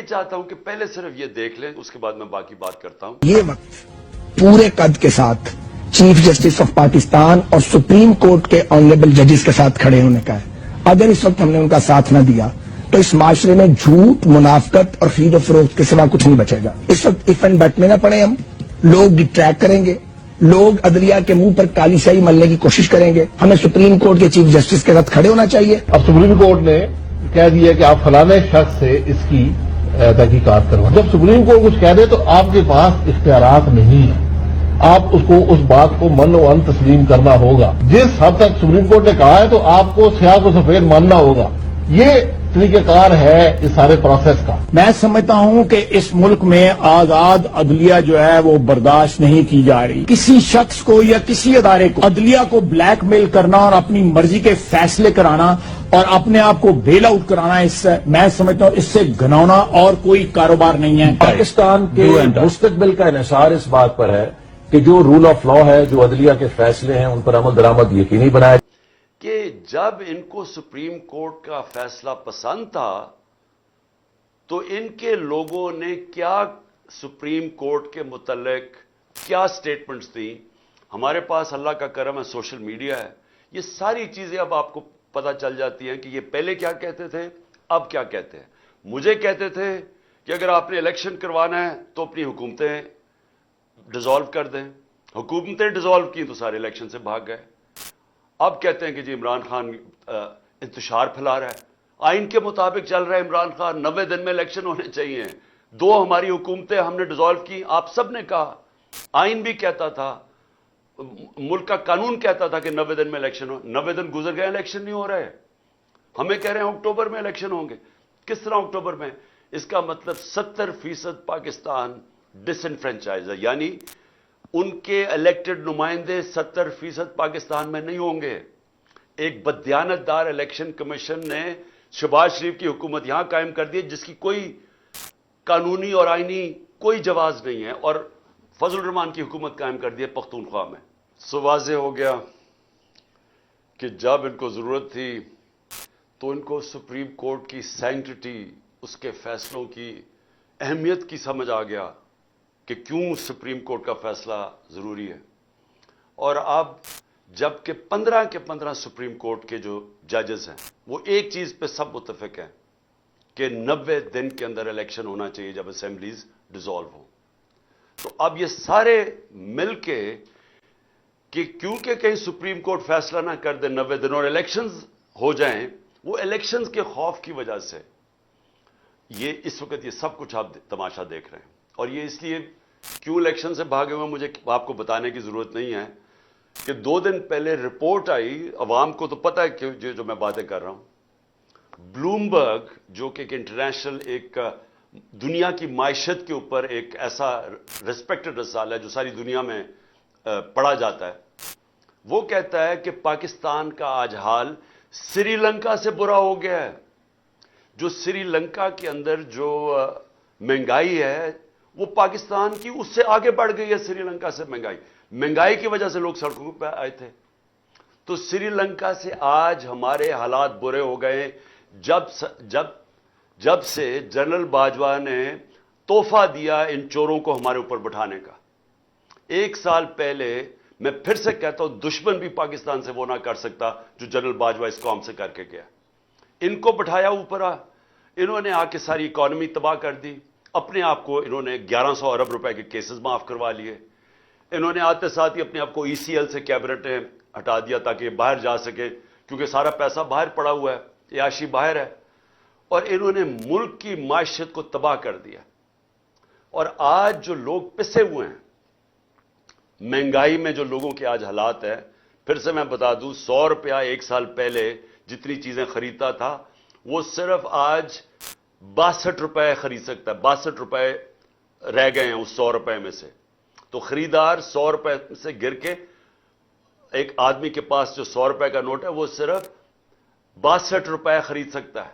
چاہتا ہوں کہ پہلے صرف یہ دیکھ لیں، اس کے بعد میں باقی بات کرتا ہوں. یہ وقت پورے قد کے ساتھ چیف جسٹس آف پاکستان اور سپریم کورٹ کے آنریبل ججز کے ساتھ کھڑے ہونے کا ہے. اگر اس وقت ہم نے ان کا ساتھ نہ دیا تو اس معاشرے میں جھوٹ، منافقت اور خرید و فروخت کے سوا کچھ نہیں بچے گا. اس وقت اف اینڈ بٹ میں نہ پڑے، ہم لوگ ڈٹریکٹ کریں گے، لوگ عدلیہ کے منہ پر کالی سیاہی ملنے کی کوشش کریں گے. ہمیں سپریم کورٹ کے چیف جسٹس کے ساتھ کھڑے ہونا چاہیے. اب سپریم کورٹ نے کہہ دیا کہ آپ فلانے شخص سے اس کی تحقیقات کروائیں. جب سپریم کورٹ کچھ کہہ دے تو آپ کے پاس اختیارات نہیں ہیں، آپ اس بات کو من و ان تسلیم کرنا ہوگا. جس حد تک سپریم کورٹ نے کہا ہے تو آپ کو سیاہ کو سفید ماننا ہوگا. یہ طریقہ کار ہے اس سارے پروسیس کا. میں سمجھتا ہوں کہ اس ملک میں آزاد عدلیہ جو ہے وہ برداشت نہیں کی جا رہی. کسی شخص کو یا کسی ادارے کو عدلیہ کو بلیک میل کرنا اور اپنی مرضی کے فیصلے کرانا اور اپنے آپ کو بیل آؤٹ کرانا، میں سمجھتا ہوں اس سے گھناؤنا اور کوئی کاروبار نہیں ہے. پاکستان کے مستقبل کا انحصار اس بات پر ہے کہ جو رول آف لا ہے، جو عدلیہ کے فیصلے ہیں، ان پر عمل درآمد یقینی بنایا کہ جب ان کو سپریم کورٹ کا فیصلہ پسند تھا تو ان کے لوگوں نے کیا سپریم کورٹ کے متعلق کیا سٹیٹمنٹس دیں. ہمارے پاس اللہ کا کرم ہے، سوشل میڈیا ہے، یہ ساری چیزیں اب آپ کو پتہ چل جاتی ہیں کہ یہ پہلے کیا کہتے تھے، اب کیا کہتے ہیں. مجھے کہتے تھے کہ اگر آپ نے الیکشن کروانا ہے تو اپنی حکومتیں ڈیزالو کر دیں. حکومتیں ڈیزالو کی تو سارے الیکشن سے بھاگ گئے. اب کہتے ہیں کہ جی عمران خان انتشار پھیلا رہا ہے. آئین کے مطابق چل رہا ہے عمران خان، 90 دن میں الیکشن ہونے چاہیے. 2 ہماری حکومتیں ہم نے ڈیزالو کی. آپ سب نے کہا، آئین بھی کہتا تھا، ملک کا قانون کہتا تھا کہ 90 دن میں الیکشن ہو. 90 دن گزر گئے، الیکشن نہیں ہو رہے. ہمیں کہہ رہے ہیں اکتوبر میں الیکشن ہوں گے. کس طرح اکتوبر میں؟ اس کا مطلب 70% پاکستان ڈس انفرینچائز ہے، یعنی ان کے الیکٹڈ نمائندے 70% پاکستان میں نہیں ہوں گے. ایک بددیانت دار الیکشن کمیشن نے شہباز شریف کی حکومت یہاں قائم کر دی جس کی کوئی قانونی اور آئینی کوئی جواز نہیں ہے، اور فضل الرحمان کی حکومت قائم کر دی ہے پختونخوا میں. سو واضح ہو گیا کہ جب ان کو ضرورت تھی تو ان کو سپریم کورٹ کی سینکٹیٹی، اس کے فیصلوں کی اہمیت کی سمجھ آ گیا کہ کیوں سپریم کورٹ کا فیصلہ ضروری ہے. اور اب جبکہ 15 کے 15 سپریم کورٹ کے جو ججز ہیں وہ ایک چیز پہ سب متفق ہیں کہ 90 دن کے اندر الیکشن ہونا چاہیے جب اسمبلیز ڈیزالو ہوں. تو اب یہ سارے مل کے کہ کیونکہ کہیں سپریم کورٹ فیصلہ نہ کر دے 90 دن اور الیکشنز ہو جائیں، وہ الیکشنز کے خوف کی وجہ سے یہ اس وقت یہ سب کچھ آپ تماشا دیکھ رہے ہیں. اور یہ اس لیے کیوں الیکشن سے بھاگے ہوئے مجھے آپ کو بتانے کی ضرورت نہیں ہے کہ 2 دن پہلے رپورٹ آئی، عوام کو تو پتہ ہے کہ جو میں باتیں کر رہا ہوں. بلومبرگ جو کہ ایک انٹرنیشنل، ایک دنیا کی معیشت کے اوپر ایک ایسا ریسپیکٹڈ رسالہ ہے جو ساری دنیا میں پڑھا جاتا ہے، وہ کہتا ہے کہ پاکستان کا آج حال سری لنکا سے برا ہو گیا ہے. جو سری لنکا کے اندر جو مہنگائی ہے وہ پاکستان کی اس سے آگے بڑھ گئی ہے. سری لنکا سے مہنگائی کی وجہ سے لوگ سڑکوں پہ آئے تھے. تو سری لنکا سے آج ہمارے حالات برے ہو گئے جب سے جنرل باجوہ نے تحفہ دیا ان چوروں کو ہمارے اوپر بٹھانے کا. 1 سال پہلے، میں پھر سے کہتا ہوں، دشمن بھی پاکستان سے وہ نہ کر سکتا جو جنرل باجوہ اس قوم سے کر کے گیا. ان کو بٹھایا اوپر، انہوں نے آ کے ساری اکانومی تباہ کر دی. اپنے آپ کو انہوں نے 1100 ارب روپے کے کیسز معاف کروا لیے. انہوں نے آتے ساتھ ہی اپنے آپ کو ای سی ایل سے کیبنٹیں ہٹا دیا تاکہ باہر جا سکے، کیونکہ سارا پیسہ باہر پڑا ہوا ہے، عیاشی باہر ہے. اور انہوں نے ملک کی معیشت کو تباہ کر دیا. اور آج جو لوگ پسے ہوئے ہیں مہنگائی میں، جو لوگوں کے آج حالات ہیں، پھر سے میں بتا دوں، 100 روپیہ 1 سال پہلے جتنی چیزیں خریدتا تھا وہ صرف آج 62 روپے خرید سکتا ہے. 62 روپے رہ گئے ہیں اس 100 روپے میں سے. تو خریدار 100 روپے سے گر کے، ایک آدمی کے پاس جو 100 روپے کا نوٹ ہے وہ صرف 62 روپے خرید سکتا ہے.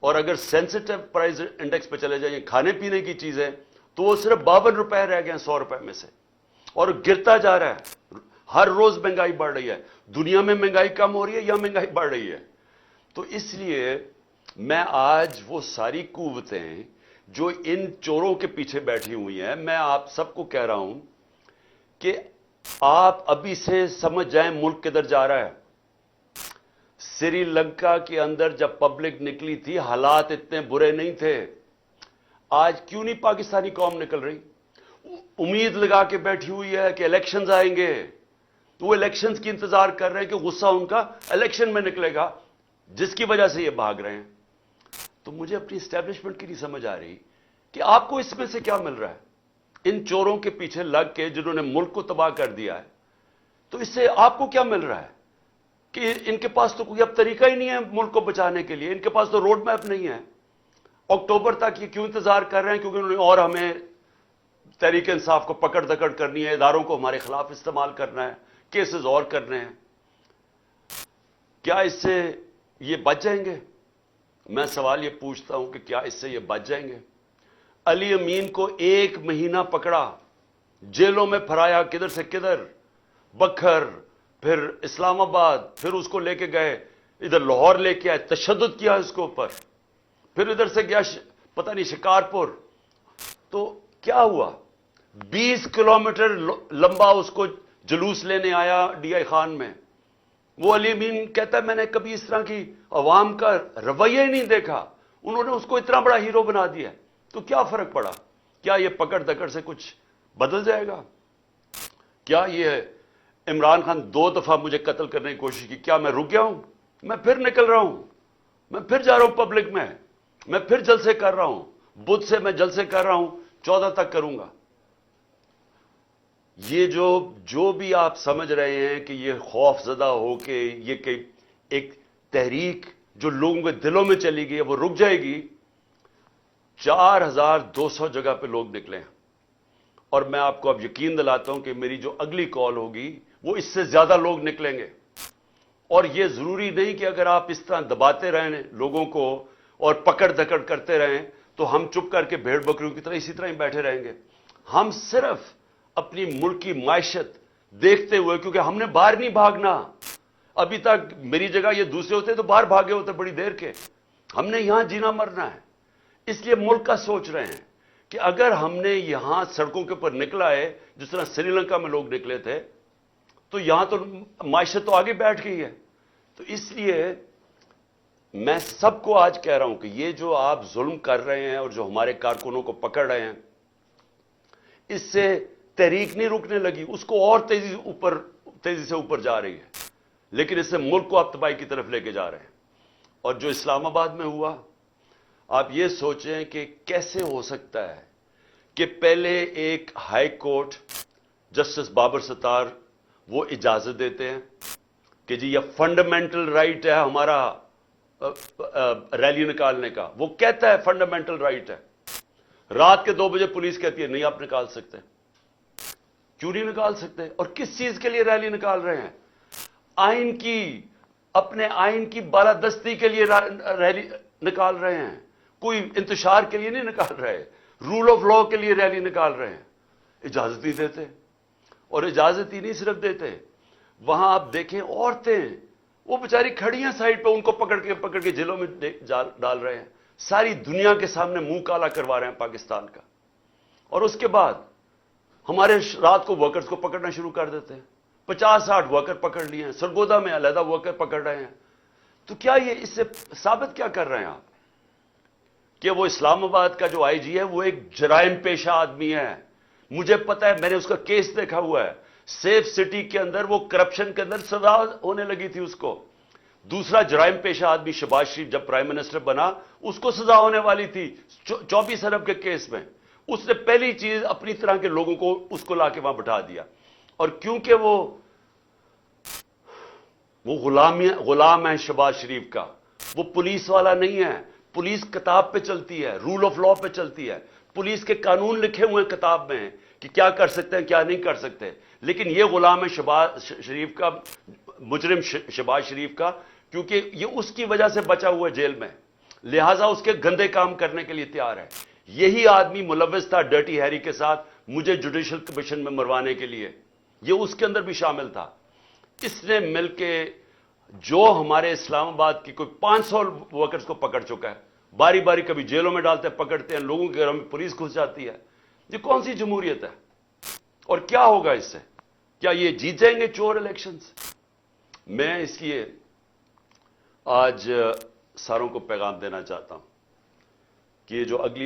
اور اگر سینسٹیو پرائز انڈیکس پہ چلے جائیں کھانے پینے کی چیزیں تو وہ صرف 52 روپے رہ گئے ہیں 100 روپے میں سے. اور گرتا جا رہا ہے. ہر روز مہنگائی بڑھ رہی ہے. دنیا میں مہنگائی کم ہو رہی ہے یا مہنگائی بڑھ رہی ہے؟ تو اس لیے میں آج وہ ساری قوتیں جو ان چوروں کے پیچھے بیٹھی ہوئی ہیں، میں آپ سب کو کہہ رہا ہوں کہ آپ ابھی سے سمجھ جائیں ملک کدھر جا رہا ہے۔ سری لنکا کے اندر جب پبلک نکلی تھی حالات اتنے برے نہیں تھے، آج کیوں نہیں پاکستانی قوم نکل رہی؟ امید لگا کے بیٹھی ہوئی ہے کہ الیکشنز آئیں گے، تو وہ الیکشنز کی انتظار کر رہے ہیں کہ غصہ ان کا الیکشن میں نکلے گا، جس کی وجہ سے یہ بھاگ رہے ہیں۔ تو مجھے اپنی اسٹیبلشمنٹ کی نہیں سمجھ آ رہی کہ آپ کو اس میں سے کیا مل رہا ہے، ان چوروں کے پیچھے لگ کے جنہوں نے ملک کو تباہ کر دیا ہے، تو اس سے آپ کو کیا مل رہا ہے کہ ان کے پاس تو کوئی اب طریقہ ہی نہیں ہے ملک کو بچانے کے لیے، ان کے پاس تو روڈ میپ نہیں ہے۔ اکتوبر تک یہ کیوں انتظار کر رہے ہیں؟ کیونکہ انہوں نے اور ہمیں تحریک انصاف کو پکڑ دکڑ کرنی ہے، اداروں کو ہمارے خلاف استعمال کرنا ہے، کیسز اور کرنے ہیں۔ کیا اس سے یہ بچ جائیں گے؟ میں سوال یہ پوچھتا ہوں کہ کیا اس سے یہ بچ جائیں گے؟ علی امین کو 1 مہینہ پکڑا، جیلوں میں پھرایا، کدھر سے کدھر، بکھر، پھر اسلام آباد، پھر اس کو لے کے گئے ادھر لاہور لے کے آئے، تشدد کیا اس کے اوپر، پھر ادھر سے گیا پتہ نہیں شکارپور، تو کیا ہوا؟ 20 کلومیٹر لمبا اس کو جلوس لینے آیا ڈی آئی خان میں۔ وہ علی امین کہتا ہے میں نے کبھی اس طرح کی عوام کا رویہ ہی نہیں دیکھا، انہوں نے اس کو اتنا بڑا ہیرو بنا دیا۔ تو کیا فرق پڑا؟ کیا یہ پکڑ دکڑ سے کچھ بدل جائے گا؟ کیا یہ عمران خان 2 دفعہ مجھے قتل کرنے کی کوشش کی، کیا میں رک گیا ہوں؟ میں پھر نکل رہا ہوں، میں پھر جا رہا ہوں پبلک میں پھر جلسے کر رہا ہوں، بدھ سے میں جلسے کر رہا ہوں، 14 تک کروں گا۔ یہ جو بھی آپ سمجھ رہے ہیں کہ یہ خوف زدہ ہو کے یہ کہ ایک تحریک جو لوگوں کے دلوں میں چلی گئی ہے وہ رک جائے گی، 4200 جگہ پہ لوگ نکلے ہیں، اور میں آپ کو اب یقین دلاتا ہوں کہ میری جو اگلی کال ہوگی وہ اس سے زیادہ لوگ نکلیں گے۔ اور یہ ضروری نہیں کہ اگر آپ اس طرح دباتے رہیں لوگوں کو اور پکڑ دکڑ کرتے رہیں تو ہم چپ کر کے بھیڑ بکریوں کی طرح اسی طرح ہی بیٹھے رہیں گے۔ ہم صرف اپنی ملک کی معیشت دیکھتے ہوئے، کیونکہ ہم نے باہر نہیں بھاگنا، ابھی تک میری جگہ یہ دوسرے ہوتے تو باہر بھاگے ہوتے بڑی دیر کے، ہم نے یہاں جینا مرنا ہے، اس لیے ملک کا سوچ رہے ہیں کہ اگر ہم نے یہاں سڑکوں کے اوپر نکلا ہے جس طرح سری لنکا میں لوگ نکلے تھے، تو یہاں تو معیشت تو آگے بیٹھ گئی ہے۔ تو اس لیے میں سب کو آج کہہ رہا ہوں کہ یہ جو آپ ظلم کر رہے ہیں اور جو ہمارے کارکنوں کو پکڑ رہے ہیں، اس سے تحریک نہیں رکنے لگی، اس کو اور تیزی سے اوپر جا رہی ہے، لیکن اس سے ملک کو آپ تباہی کی طرف لے کے جا رہے ہیں۔ اور جو اسلام آباد میں ہوا، آپ یہ سوچیں کہ کیسے ہو سکتا ہے کہ پہلے ایک ہائی کورٹ جسٹس بابر ستار وہ اجازت دیتے ہیں کہ جی یہ فنڈامنٹل رائٹ ہے ہمارا ریلی نکالنے کا، وہ کہتا ہے فنڈامنٹل رائٹ ہے، رات کے 2 بجے پولیس کہتی ہے نہیں آپ نکال سکتے۔ کیوں نہیں نکال سکتے؟ اور کس چیز کے لیے ریلی نکال رہے ہیں؟ آئین کی، اپنے آئین کی بالادستی کے لیے ریلی نکال رہے ہیں، کوئی انتشار کے لیے نہیں نکال رہے، رول آف لا کے لیے ریلی نکال رہے ہیں۔ اجازت نہیں دیتے، اور اجازت ہی نہیں صرف دیتے، وہاں آپ دیکھیں عورتیں وہ بیچاری کھڑی ہیں سائڈ پہ، ان کو پکڑ کے جیلوں میں ڈال رہے ہیں، ساری دنیا کے سامنے منہ کالا کروا رہے ہیں پاکستان کا۔ اور اس کے بعد ہمارے رات کو ورکرز کو پکڑنا شروع کر دیتے ہیں، 50-60 ورکر پکڑ لیے ہیں، سرگودا میں علیحدہ ورکر پکڑ رہے ہیں۔ تو کیا یہ اس سے ثابت کیا کر رہے ہیں آپ کہ وہ اسلام آباد کا جو آئی جی ہے وہ ایک جرائم پیشہ آدمی ہے؟ مجھے پتا ہے، میں نے اس کا کیس دیکھا ہوا ہے، سیف سٹی کے اندر وہ کرپشن کے اندر سزا ہونے لگی تھی اس کو۔ دوسرا جرائم پیشہ آدمی شہباز شریف جب پرائم منسٹر بنا، اس کو سزا ہونے والی تھی 24 ارب کے کیس میں۔ اس نے پہلی چیز اپنی طرح کے لوگوں کو اس کو لا کے وہاں بٹھا دیا، اور کیونکہ وہ غلام ہے شہباز شریف کا، وہ پولیس والا نہیں ہے، پولیس کتاب پہ چلتی ہے، رول آف لا پہ چلتی ہے، پولیس کے قانون لکھے ہوئے ہیں کتاب میں کہ کیا کر سکتے ہیں کیا نہیں کر سکتے، لیکن یہ غلام ہے شہباز شریف کا، مجرم شہباز شریف کا، کیونکہ یہ اس کی وجہ سے بچا ہوا ہے جیل میں، لہٰذا اس کے گندے کام کرنے کے لیے تیار ہے۔ یہی آدمی ملوث تھا ڈرٹی ہیری کے ساتھ مجھے جوڈیشل کمیشن میں مروانے کے لیے، یہ اس کے اندر بھی شامل تھا۔ اس نے مل کے جو ہمارے اسلام آباد کی کوئی 500 ورکرز کو پکڑ چکا ہے, باری باری کبھی جیلوں میں ڈالتے ہیں, پکڑتے ہیں, لوگوں کے گھروں میں پولیس گھس جاتی ہے. یہ کون سی جمہوریت ہے؟ اور کیا ہوگا اس سے؟ کیا یہ جیت جائیں گے چور الیکشنز؟ میں اس لیے آج ساروں کو پیغام دینا چاہتا ہوں کہ یہ جو اگلی